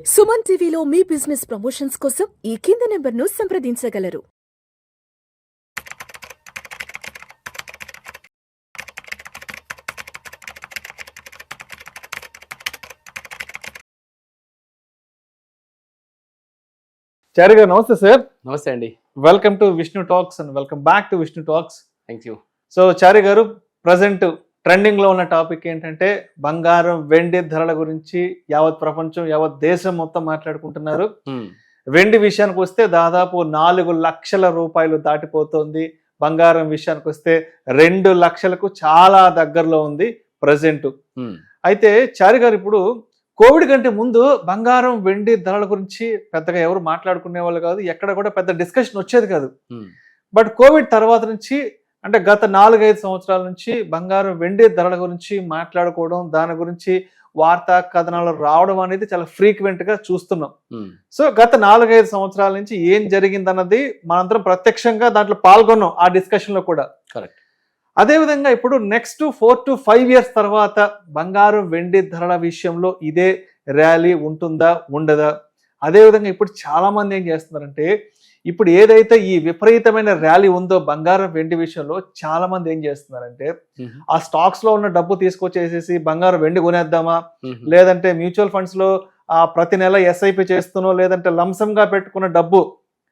సుమన్ టీవీలో మీ business promotions కోసం ఈ కింది నెంబర్ను సంప్రదించగలరు. చారి గారు నమస్తే సార్. నమస్తే అండి. Welcome to Vishnu talks and welcome back to Vishnu talks. Thank you. So Chari garu, present trending లో ఉన్న టాపిక్ ఏంటంటే బంగారం వెండి ధరల గురించి యావత్ ప్రపంచం యావత్ దేశం మొత్తం మాట్లాడుకుంటున్నారు. వెండి విషయానికి వస్తే దాదాపు 4 లక్షల రూపాయలు దాటిపోతుంది. బంగారం విషయానికి వస్తే 2 లక్షలకు చాలా దగ్గరలో ఉంది ప్రజెంట్. అయితే చారి గారు, ఇప్పుడు కోవిడ్ కంటే ముందు బంగారం వెండి ధరల గురించి పెద్దగా ఎవరు మాట్లాడుకునే వాళ్ళు కాదు, ఎక్కడ కూడా పెద్ద డిస్కషన్ వచ్చేది కాదు. బట్ కోవిడ్ తర్వాత నుంచి, అంటే గత 4-5 సంవత్సరాల నుంచి బంగారం వెండి ధరల గురించి మాట్లాడుకోవడం, దాని గురించి వార్తా కథనాలు రావడం అనేది చాలా ఫ్రీక్వెంట్ గా చూస్తున్నాం. సో గత 4-5 సంవత్సరాల నుంచి ఏం జరిగిందన్నది మనందరం ప్రత్యక్షంగా దాంట్లో పాల్గొన్నాం ఆ డిస్కషన్ లో కూడా. కరెక్ట్. అదేవిధంగా ఇప్పుడు నెక్స్ట్ 4 to 5 years తర్వాత బంగారం వెండి ధరల విషయంలో ఇదే ర్యాలీ ఉంటుందా ఉండదా? అదేవిధంగా ఇప్పుడు చాలా మంది ఏం చేస్తున్నారంటే, ఇప్పుడు ఏదైతే ఈ విపరీతమైన ర్యాలీ ఉందో బంగారం వెండి విషయంలో, చాలా మంది ఏం చేస్తున్నారంటే ఆ స్టాక్స్ లో ఉన్న డబ్బు తీసుకొచ్చేసేసి బంగారం వెండి కొనేద్దామా, లేదంటే మ్యూచువల్ ఫండ్స్ లో ప్రతి నెల ఎస్ఐపి చేస్తునో, లేదంటే లంసమ్ గా పెట్టుకున్న డబ్బు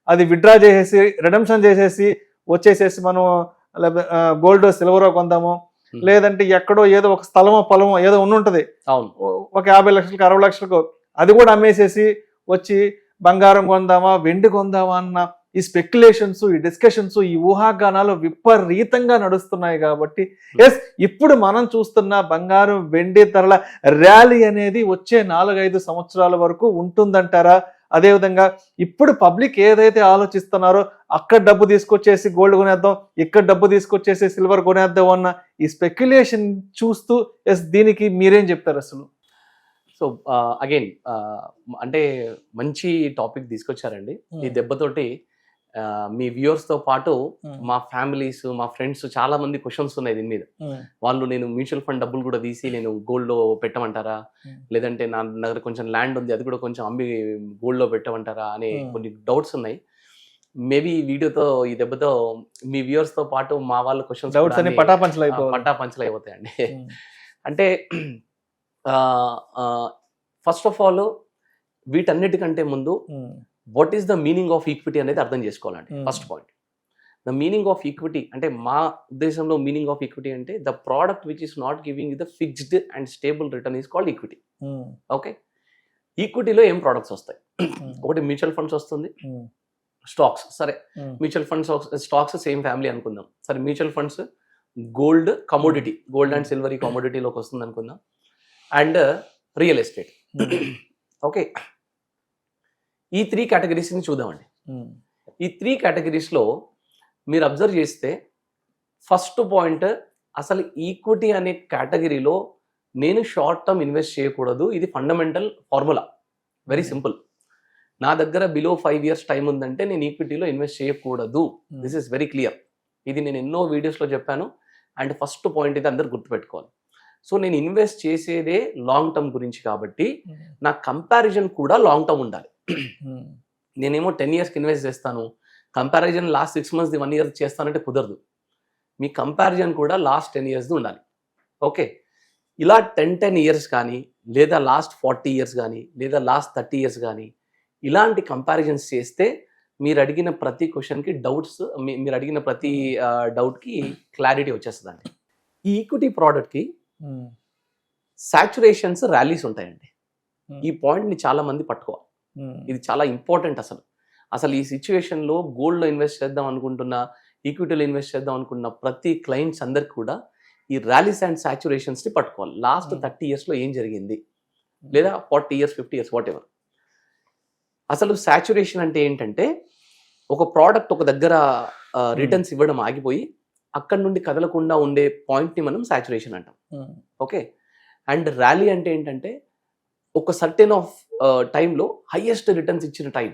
అది విత్డ్రా చేసేసి రిడమ్షన్ చేసేసి వచ్చేసేసి మనం గోల్డ్ సిల్వర్ కొందాము, లేదంటే ఎక్కడో ఏదో ఒక స్థలమో పొలమో ఏదో ఉండుంటది, ఒక 50 లక్షలకు 60 లక్షలకు అది కూడా అమ్మేసేసి వచ్చి బంగారం కొందామా వెండి కొందామా అన్న ఈ స్పెక్యులేషన్స్, ఈ డిస్కషన్స్, ఈ ఊహాగానాలు విపరీతంగా నడుస్తున్నాయి. కాబట్టి ఇప్పుడు మనం చూస్తున్న బంగారం వెండి ధరల ర్యాలీ అనేది వచ్చే 4-5 సంవత్సరాల వరకు ఉంటుందంటారా? అదేవిధంగా ఇప్పుడు పబ్లిక్ ఏదైతే ఆలోచిస్తున్నారో, అక్కడ డబ్బు తీసుకొచ్చేసి గోల్డ్ కొనేద్దాం, ఇక్కడ డబ్బు తీసుకొచ్చేసి సిల్వర్ కొనేద్దాం అన్న ఈ స్పెక్యులేషన్ చూస్తూ దీనికి మీరేం చెప్తారు అసలు? సో అగైన్ అంటే మంచి టాపిక్ తీసుకొచ్చారండి. ఈ దెబ్బతోటి మీ వ్యూవర్స్ తో పాటు మా ఫ్యామిలీస్, మా ఫ్రెండ్స్ చాలా మంది క్వశ్చన్స్ ఉన్నాయి దీని మీద. వాళ్ళు నేను మ్యూచువల్ ఫండ్ డబ్బులు కూడా తీసి నేను గోల్డ్ లో పెట్టమంటారా, లేదంటే నా దగ్గర కొంచెం ల్యాండ్ ఉంది అది కూడా కొంచెం అమ్మి గోల్డ్ లో పెట్టమంటారా అనే కొన్ని డౌట్స్ ఉన్నాయి. మేబీ ఈ వీడియోతో, ఈ దెబ్బతో మీ వ్యూవర్స్ తో పాటు మా వాళ్ళ క్వశ్చన్స్ పటాపంచలు అయిపోతాయండి. అంటే ఫస్ట్ ఆఫ్ ఆల్ వీటన్నిటికంటే ముందు what is the meaning of equity అనేది అర్థం చేసుకోవాలండి. First point, the meaning of equity అంటే మా ఉద్దేశంలో మీనింగ్ ఆఫ్ ఈక్విటీ అంటే the product which is not giving the fixed and stable return is called equity. Okay, ఈక్విటీలో ఏం ప్రోడక్ట్స్ వస్తాయి? ఒకటి మ్యూచువల్ ఫండ్స్ వస్తుంది, స్టాక్స్. సరే, mutual funds stocks same family అనుకుందాం. సరే, mutual funds gold commodity, gold and silver ఈ కమోడిటీలోకి వస్తుంది అనుకుందాం, అండ్ రియల్ ఎస్టేట్. ఓకే, ఈ 3 కేటగిరీస్ని చూద్దామండి. ఈ 3 కేటగిరీస్లో మీరు అబ్జర్వ్ చేస్తే ఫస్ట్ పాయింట్, అసలు ఈక్విటీ అనే కేటగిరీలో నేను షార్ట్ టర్మ్ ఇన్వెస్ట్ చేయకూడదు. ఇది ఫండమెంటల్ ఫార్ములా, వెరీ సింపుల్. నా దగ్గర బిలో 5 years టైం ఉందంటే నేను ఈక్విటీలో ఇన్వెస్ట్ చేయకూడదు. This is very clear. ఇది నేను ఎన్నో వీడియోస్లో చెప్పాను. అండ్ ఫస్ట్ పాయింట్ ఇది అందరు గుర్తుపెట్టుకోవాలి. సో నేను ఇన్వెస్ట్ చేసేదే లాంగ్ టర్మ్ గురించి కాబట్టి నా కంపారిజన్ కూడా లాంగ్ టర్మ్ ఉండాలి. నేనేమో 10 yearsకి ఇన్వెస్ట్ చేస్తాను, కంపారిజన్ లాస్ట్ 6 months 1 year చేస్తానంటే కుదరదు. మీ కంపారిజన్ కూడా లాస్ట్ 10 years ఉండాలి. ఓకే, ఇలా 10 years కానీ, లేదా లాస్ట్ 40 years కానీ, లేదా లాస్ట్ 30 years కానీ ఇలాంటి కంపారిజన్స్ చేస్తే మీరు అడిగిన ప్రతి క్వశ్చన్కి డౌట్స్, మీరు అడిగిన ప్రతి డౌట్కి క్లారిటీ వచ్చేస్తుందండి. ఈ ఈక్విటీ ప్రోడక్ట్కి సాచురేషన్స్, ర్యాలీస్ ఉంటాయండి. ఈ పాయింట్ని చాలా మంది పట్టుకోవాలి. ఇది చాలా ఇంపార్టెంట్. అసలు ఈ సిచ్యువేషన్లో గోల్డ్లో ఇన్వెస్ట్ చేద్దాం అనుకుంటున్నా, ఈక్విటీలో ఇన్వెస్ట్ చేద్దాం అనుకున్న ప్రతి క్లయింట్స్ అందరికి కూడా ఈ ర్యాలీస్ అండ్ సాచురేషన్స్ని పట్టుకోవాలి. లాస్ట్ 30 yearsలో ఏం జరిగింది, లేదా 40 years 50 years వాట్ ఎవర్. అసలు సాచురేషన్ అంటే ఏంటంటే, ఒక ప్రోడక్ట్ ఒక దగ్గర రిటర్న్స్ ఇవ్వడం ఆగిపోయి అక్కడ నుండి కదలకుండా ఉండే పాయింట్ని మనం సాచురేషన్ అంటాం. ఓకే, అండ్ ర్యాలీ అంటే ఏంటంటే ఒక సర్టెన్ ఆఫ్ టైంలో హైయెస్ట్ రిటర్న్స్ ఇచ్చిన టైం,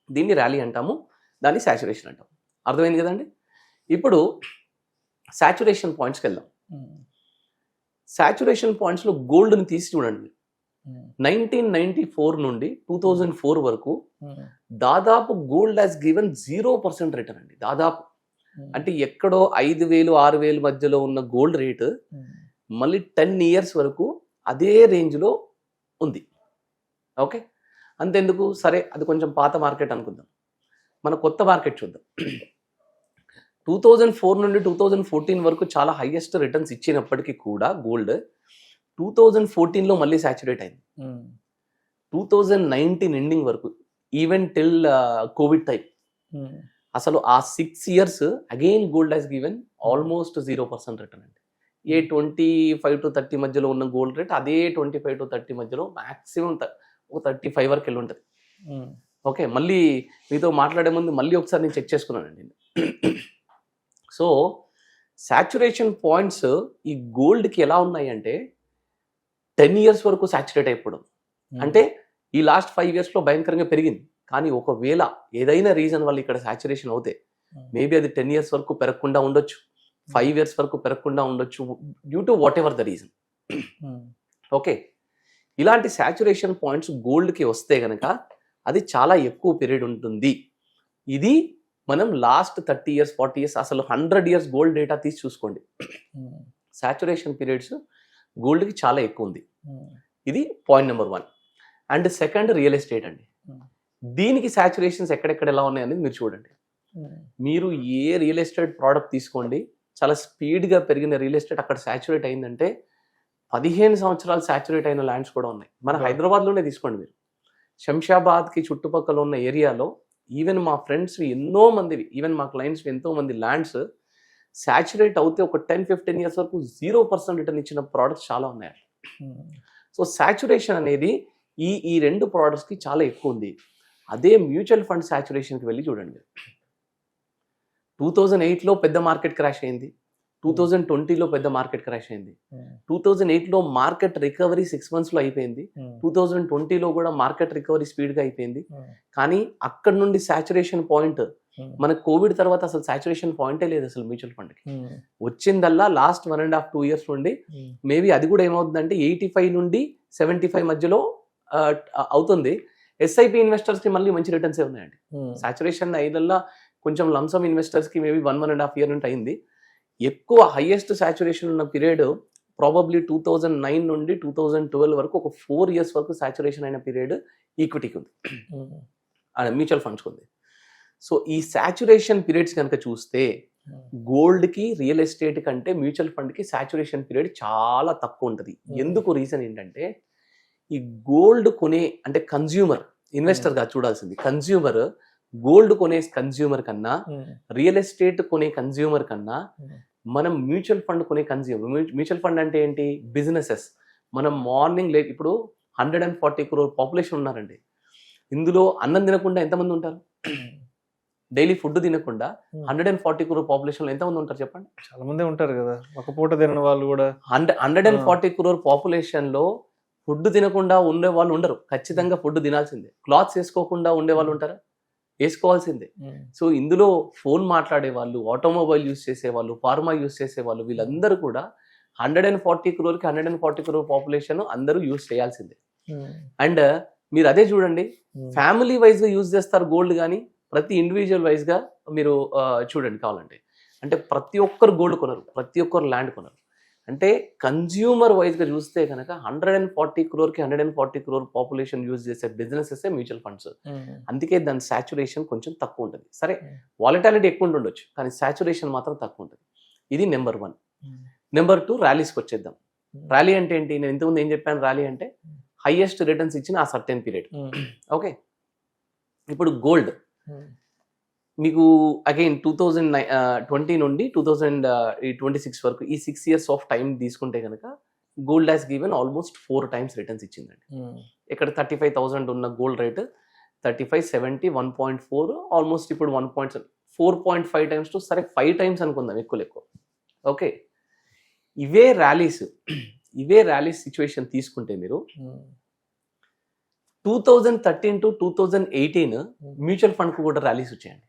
దీన్ని ర్యాలీ అంటాము, దాన్ని సాచురేషన్ అంటాం. అర్థమైంది కదండి? ఇప్పుడు సాచురేషన్ పాయింట్స్కి వెళ్దాం. సాచురేషన్ పాయింట్స్లో గోల్డ్ని తీసి చూడండి. 1994 నుండి 2004 వరకు దాదాపు గోల్డ్ హాస్ గివెన్ 0% రిటర్న్ అండి. దాదాపు అంటే ఎక్కడో 5,000 6,000 మధ్యలో ఉన్న గోల్డ్ రేటు మళ్ళీ 10 ఇయర్స్ వరకు అదే రేంజ్లో ఉంది. ఓకే, అంతెందుకు, సరే అది కొంచెం పాత మార్కెట్ అనుకుందాం, మన కొత్త మార్కెట్ చూద్దాం. 2004 నుండి 2014 వరకు చాలా హైయెస్ట్ రిటర్న్స్ ఇచ్చినప్పటికీ కూడా గోల్డ్ 2014లో మళ్ళీ సాచురేట్ అయింది. 2019 ఎండింగ్ వరకు, ఈవెన్ టిల్ కోవిడ్ టైం, అసలు ఆ 6 years again gold has given almost 0% return అండి. ఏ 25 to 30 మధ్యలో ఉన్న గోల్డ్ రేట్ అదే 25 to 30 మధ్యలో మాక్సిమం ఒక 35 వరకు వెళ్ళి ఉంటుంది. ఓకే, మళ్ళీ మీతో మాట్లాడే ముందు మళ్ళీ ఒకసారి నేను చెక్ చేసుకున్నానండి. సో సాచురేషన్ పాయింట్స్ ఈ గోల్డ్కి ఎలా ఉన్నాయి అంటే 10 years వరకు సాచురేట్ అయిపోవడం, అంటే ఈ లాస్ట్ 5 yearsలో భయంకరంగా పెరిగింది. కానీ ఒకవేళ ఏదైనా రీజన్ వల్ల ఇక్కడ సాచురేషన్ అవుతే మేబీ అది 10 years వరకు పెరగకుండా ఉండొచ్చు, 5 years వరకు పెరగకుండా ఉండొచ్చు, due to what ever the reason. Okay, ఇలాంటి సాచురేషన్ పాయింట్స్ గోల్డ్కి వస్తే కనుక అది చాలా ఎక్కువ పీరియడ్ ఉంటుంది. ఇది మనం లాస్ట్ 30 years 40 years అసలు 100 years గోల్డ్ డేటా తీసి చూసుకోండి, సాచురేషన్ పీరియడ్స్ గోల్డ్కి చాలా ఎక్కువ ఉంది. ఇది point number 1. And second, real estate అండి. దీనికి సాచురేషన్స్ ఎక్కడెక్కడ ఎలా ఉన్నాయి అనేది మీరు చూడండి. మీరు ఏ రియల్ ఎస్టేట్ ప్రోడక్ట్ తీసుకోండి, చాలా స్పీడ్గా పెరిగిన రియల్ ఎస్టేట్ అక్కడ సాచురేట్ అయిందంటే 15 సంవత్సరాలు సాచురేట్ అయిన ల్యాండ్స్ కూడా ఉన్నాయి. మన హైదరాబాద్లోనే తీసుకోండి మీరు, శంషాబాద్కి చుట్టుపక్కల ఉన్న ఏరియాలో ఈవెన్ మా ఫ్రెండ్స్ ఎన్నో మందివి, ఈవెన్ మా క్లయింట్స్ ఎంతో మంది ల్యాండ్స్ సాచురేట్ అవుతే ఒక 10-15 years వరకు 0% రిటర్న్ ఇచ్చిన ప్రోడక్ట్స్ చాలా ఉన్నాయి. సో సాచురేషన్ అనేది ఈ రెండు ప్రోడక్ట్స్కి చాలా ఎక్కువ ఉంది. అదే మ్యూచువల్ ఫండ్ సాచురేషన్కి వెళ్ళి చూడండి. 2008లో పెద్ద మార్కెట్ క్రాష్ అయింది, 2020లో పెద్ద మార్కెట్ క్రాష్ అయింది, 2008లో మార్కెట్ రికవరీ 6 monthsలో అయిపోయింది, 2020లో కూడా మార్కెట్ రికవరీ స్పీడ్గా అయిపోయింది. కానీ అక్కడ నుండి సాచురేషన్ పాయింట్ మనకు కోవిడ్ తర్వాత అసలు సాచురేషన్ పాయింటే లేదు అసలు మ్యూచువల్ ఫండ్కి. వచ్చిందల్లా లాస్ట్ 1.5-2 years నుండి మేబీ అది కూడా ఏమవుతుందంటే 85 నుండి 75 మధ్యలో అవుతుంది. ఎస్ఐపి ఇన్వెస్టర్స్కి మళ్ళీ మంచి రిటర్న్స్ ఉన్నాయండి. సాచురేషన్ అయ్యేదల్లా కొంచెం లంసమ్ ఇన్వెస్టర్స్కి మేబీ 1.5 year నుండి అయింది. ఎక్కువ హైయెస్ట్ సాచురేషన్ ఉన్న పీరియడ్ ప్రాబబ్లీ 2009 నుండి 2012 వరకు ఒక 4 years వరకు సాచురేషన్ అయిన పీరియడ్ ఈక్విటీకి ఉంది, మ్యూచువల్ ఫండ్స్కి ఉంది. సో ఈ సాచురేషన్ పీరియడ్స్ కనుక చూస్తే గోల్డ్కి రియల్ ఎస్టేట్ కంటే మ్యూచువల్ ఫండ్కి సాచురేషన్ పీరియడ్ చాలా తక్కువ ఉంటుంది. ఎందుకు రీజన్ ఏంటంటే ఈ గోల్డ్ కొనే అంటే కన్జ్యూమర్, ఇన్వెస్టర్గా చూడాల్సింది కన్జ్యూమర్, గోల్డ్ కొనే కన్జ్యూమర్ కన్నా రియల్ ఎస్టేట్ కొనే కన్జ్యూమర్ కన్నా మనం మ్యూచువల్ ఫండ్ కొనే కన్జ్యూమర్. మ్యూచువల్ ఫండ్ అంటే ఏంటి? బిజినెసెస్. మనం మార్నింగ్ ఇప్పుడు 140 crore పాపులేషన్ ఉన్నారండి. ఇందులో అన్నం తినకుండా ఎంతమంది ఉంటారు? డైలీ ఫుడ్ తినకుండా 140 crore పాపులేషన్లో ఎంతమంది ఉంటారు చెప్పండి? చాలా మంది ఉంటారు కదా, ఒక పూట తినని వాళ్ళు కూడా. 140 crore పాపులేషన్లో ఫుడ్ తినకుండా ఉండే వాళ్ళు ఉండరు, ఖచ్చితంగా ఫుడ్ తినాల్సిందే. క్లాత్స్ వేసుకోకుండా ఉండే వాళ్ళు ఉంటారా? వేసుకోవాల్సిందే. సో ఇందులో ఫోన్ మాట్లాడే వాళ్ళు, ఆటోమొబైల్ యూజ్ చేసేవాళ్ళు, ఫార్మా యూజ్ చేసేవాళ్ళు, వీళ్ళందరూ కూడా 140 crore-కి 140 crore పాపులేషన్ అందరూ యూజ్ చేయాల్సిందే. అండ్ మీరు అదే చూడండి, ఫ్యామిలీ వైజ్గా యూజ్ చేస్తారు గోల్డ్, కానీ ప్రతి ఇండివిజువల్ వైజ్గా మీరు చూడండి కావాలంటే. అంటే ప్రతి ఒక్కరు గోల్డ్ కొనరు, ప్రతి ఒక్కరు ల్యాండ్ కొనరు. అంటే కన్జ్యూమర్ వైజ్గా చూస్తే కనుక 140 crore-కి 140 crore పాపులేషన్ యూజ్ చేసే బిజినెసెస్ మ్యూచువల్ ఫండ్స్. అందుకే దాని సాచురేషన్ కొంచెం తక్కువ ఉంటుంది. సరే, వాలటాలిటీ ఎక్కువ ఉండొచ్చు, కానీ సాచురేషన్ మాత్రం తక్కువ ఉంటుంది. ఇది నెంబర్ 1. నెంబర్ 2, ర్యాలీస్కి వచ్చేద్దాం. ర్యాలీ అంటే ఏంటి? నేను ఇంతకుముందు ఏం చెప్పాను? ర్యాలీ అంటే హైయెస్ట్ రిటర్న్స్ ఇచ్చిన ఆ సర్టెన్ పీరియడ్. ఓకే, ఇప్పుడు గోల్డ్ మీకు అగైన్ 2020 నుండి 2026 వరకు ఈ 6 years ఆఫ్ టైం తీసుకుంటే కనుక gold has given almost 4 times returns ఇచ్చిందండి. ఇక్కడ 35,000 ఉన్న గోల్డ్ రేట్ 35, 70, 1.4 ఆల్మోస్ట్ ఇప్పుడు 1.7, 4.5 times టు సరే 5 times అనుకుందాం ఎక్కువ. ఓకే, ఇవే ర్యాలీస్ సిచ్యువేషన్ తీసుకుంటే మీరు 2013 to 2018 మ్యూచువల్ ఫండ్కు కూడా ర్యాలీస్ వచ్చాయండి.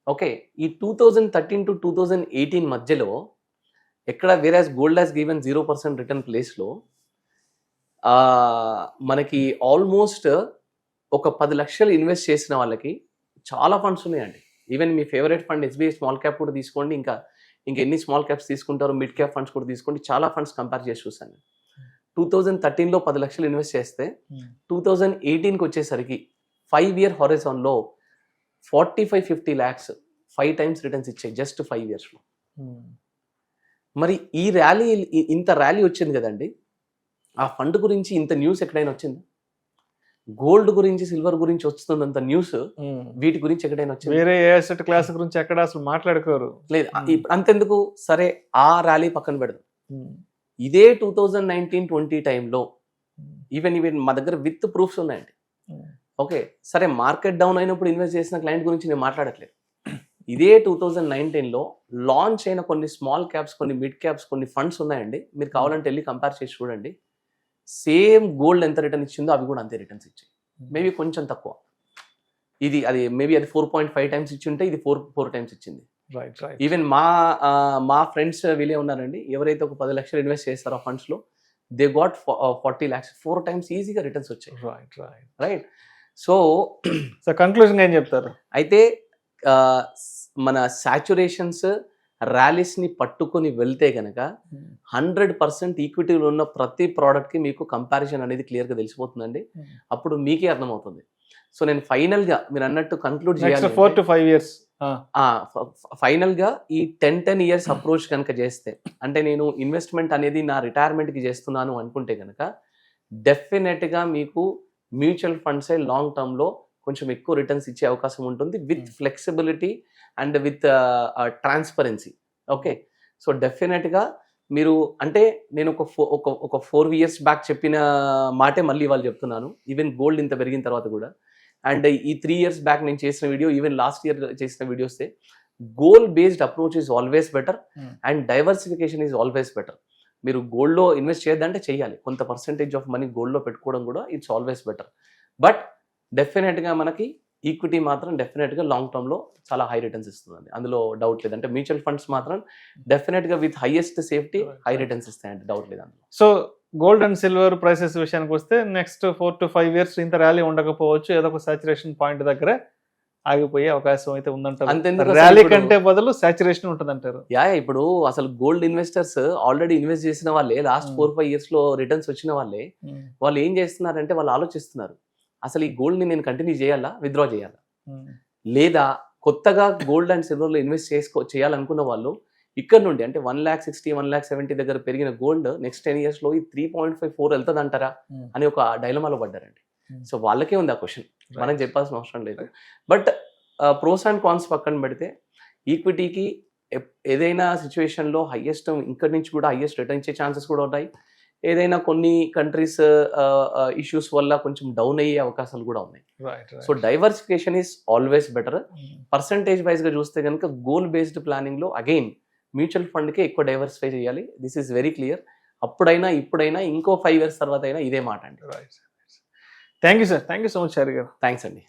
ఓకే, ఈ 2013 to 2018 మధ్యలో ఎక్కడ వేరే గోల్డ్ హ్యాస్ గివెన్ 0% రిటర్న్ ప్లేస్లో మనకి ఆల్మోస్ట్ ఒక 10 లక్షలు ఇన్వెస్ట్ చేసిన వాళ్ళకి చాలా ఫండ్స్ ఉన్నాయండి. ఈవెన్ మీ favourite fund SBI small cap కూడా తీసుకోండి, ఇంకా ఎన్ని స్మాల్ క్యాప్స్ తీసుకుంటారో మిడ్ క్యాప్ ఫండ్స్ కూడా తీసుకోండి, చాలా ఫండ్స్ కంపేర్ చేసి చూసాను. 2013లో 10 లక్షలు ఇన్వెస్ట్ చేస్తే 2018కి వచ్చేసరికి 5 year హొరైజాన్లో 45-50 lakhs 5 times రిటర్న్స్ ఇచ్చాయి జస్ట్ 5 yearsలో. మరి ఈ ర్యాలీ, ఇంత ర్యాలీ వచ్చింది కదండి, ఆ ఫండ్ గురించి ఇంత న్యూస్ ఎక్కడైనా వచ్చింది? గోల్డ్ గురించి, సిల్వర్ గురించి వస్తున్నంత న్యూస్ వీటి గురించి ఎక్కడైనా వచ్చింది? వేరే ఏ అసెట్ క్లాస్ గురించి ఎక్కడ అసలు మాట్లాడుకోరు. లేదు, అంతెందుకు, సరే ఆ ర్యాలీ పక్కన పెడదాం. ఇదే 2019-20 టైంలో ఈవెన్ మా దగ్గర విత్ ప్రూఫ్స్ ఉన్నాయండి. ఓకే, సరే మార్కెట్ డౌన్ అయినప్పుడు ఇన్వెస్ట్ చేసిన క్లయింట్ గురించి నేను మాట్లాడట్లేదు. ఇదే 2019లో లాంచ్ అయిన కొన్ని స్మాల్ క్యాప్స్, కొన్ని మిడ్ క్యాప్స్, కొన్ని ఫండ్స్ ఉన్నాయండి. మీరు కావాలంటే వెళ్ళి కంపేర్ చేసి చూడండి. సేమ్ గోల్డ్ ఎంత రిటర్న్ ఇచ్చిందో అవి కూడా అంతే రిటర్న్స్ ఇచ్చాయి, మేబీ కొంచెం తక్కువ. అది మేబీ అది 4.5 times ఇచ్చి ఉంటే ఇది 4 times ఇచ్చింది. ఈవెన్ మా ఫ్రెండ్స్ వీళ్ళే ఉన్నారండి, ఎవరైతే ఒక 10 లక్షలు ఇన్వెస్ట్ చేస్తారో ఆ ఫండ్స్ లో, దే గాట్ 40 lakhs 4 times ఈజీగా రిటర్న్స్ వచ్చాయి. రైట్. సో కన్క్లూజన్ ఏం చెప్తారు? అయితే మన సాచురేషన్స్, ర్యాలీస్ ని పట్టుకొని వెళ్తే గనక 100% ఈక్విటీలో ఉన్న ప్రతి ప్రోడక్ట్ కి మీకు కంపారిజన్ అనేది క్లియర్ గా తెలిసిపోతుందండి. అప్పుడు మీకే అర్థమవుతుంది. సో నేను ఫైనల్ గా మీరు అన్నట్టు కన్క్లూడ్ చేయాలి, 4 to 5 years ఫైనల్ గా ఈ 10 years అప్రోచ్ కనుక చేస్తే, అంటే నేను ఇన్వెస్ట్మెంట్ అనేది నా రిటైర్మెంట్ కి చేస్తున్నాను అనుకుంటే కనుక డెఫినెట్ గా మీకు మ్యూచువల్ ఫండ్స్ లాంగ్ టర్మ్ లో కొంచెం ఎక్కువ రిటర్న్స్ ఇచ్చే అవకాశం ఉంటుంది, with flexibility and with transparency. Okay, so definite గా మీరు, అంటే నేను ఒక 4 years బ్యాక్ చెప్పిన మాటే మళ్ళీ వాళ్ళు చెప్తున్నాను, ఈవెన్ గోల్డ్ ఇంత పెరిగిన తర్వాత కూడా. అండ్ ఈ 3 years బ్యాక్ నేను చేసిన వీడియో, ఈవెన్ లాస్ట్ ఇయర్ చేసిన videos, gold based approach is always better and diversification is always better. మీరు గోల్డ్లో ఇన్వెస్ట్ చేయొద్దంటే చేయాలి, కొంత పర్సెంటేజ్ ఆఫ్ మనీ గోల్డ్లో పెట్టుకోవడం కూడా ఇట్స్ ఆల్వేస్ బెటర్. బట్ డెఫినెట్గా మనకి ఈక్విటీ మాత్రం డెఫినెట్గా లాంగ్ టర్మ్లో చాలా హై రిటర్న్స్ ఇస్తుందండి, అందులో డౌట్ లేదు. అంటే మ్యూచువల్ ఫండ్స్ మాత్రం డెఫినెట్గా with highest safety high returns ఇస్తాయండి, డౌట్ లేదు అందులో. So gold and silver prices విషయానికి వస్తే నెక్స్ట్ 4 to 5 years ఇంత ర్యాలీ ఉండకపోవచ్చు, ఏదో ఒక సాచురేషన్ పాయింట్ దగ్గర ఆగిపోయే అవకాశం అయితే ఉందంటారు. ర్యాలీ కంటే బదులు సాచురేషన్ ఉంటుందంటారు. ఇప్పుడు అసలు గోల్డ్ ఇన్వెస్టర్స్ ఆల్రెడీ ఇన్వెస్ట్ చేసిన వాళ్ళే, లాస్ట్ 4-5 years లో రిటర్న్స్ వచ్చిన వాళ్ళే, వాళ్ళు ఏం చేస్తున్నారంటే వాళ్ళు ఆలోచిస్తున్నారు, అసలు ఈ గోల్డ్ ని నేను కంటిన్యూ చేయాలా, విత్డ్రా చేయాలా, లేదా కొత్తగా గోల్డ్ అండ్ సిల్వర్ లో ఇన్వెస్ట్ చేయాలనుకున్న వాళ్ళు ఇక్కడ నుండి, అంటే 1,60,000 1,70,000 దగ్గర పెరిగిన గోల్డ్ నెక్స్ట్ 10 years లో ఈ 3.54 వెళ్తుంది అంటారా అని ఒక డైలమాలో పడ్డారండి. సో వాళ్ళకే ఉంది ఆ క్వశ్చన్, మనం చెప్పాల్సిన అవసరం లేదు. బట్ ప్రోస్ అండ్ కాన్స్ పక్కన పెడితే ఈక్విటీకి ఏదైనా సిచ్యువేషన్లో హైయెస్ట్, ఇక్కడి నుంచి కూడా హైయెస్ట్ రిటర్న్ ఇచ్చే ఛాన్సెస్ కూడా ఉన్నాయి. ఏదైనా కొన్ని కంట్రీస్ ఇష్యూస్ వల్ల కొంచెం డౌన్ అయ్యే అవకాశాలు కూడా ఉన్నాయి. So diversification is always better. Percentage వైజ్గా చూస్తే కనుక గోల్ బేస్డ్ ప్లానింగ్లో అగైన్ మ్యూచువల్ ఫండ్కే ఎక్కువ డైవర్సిఫై చేయాలి. This is very clear. అప్పుడైనా ఇప్పుడైనా ఇంకో 5 years తర్వాత అయినా ఇదే మాట అండి. Thank you sir, thank you so much Hari గారు. థ్యాంక్స్ అండి.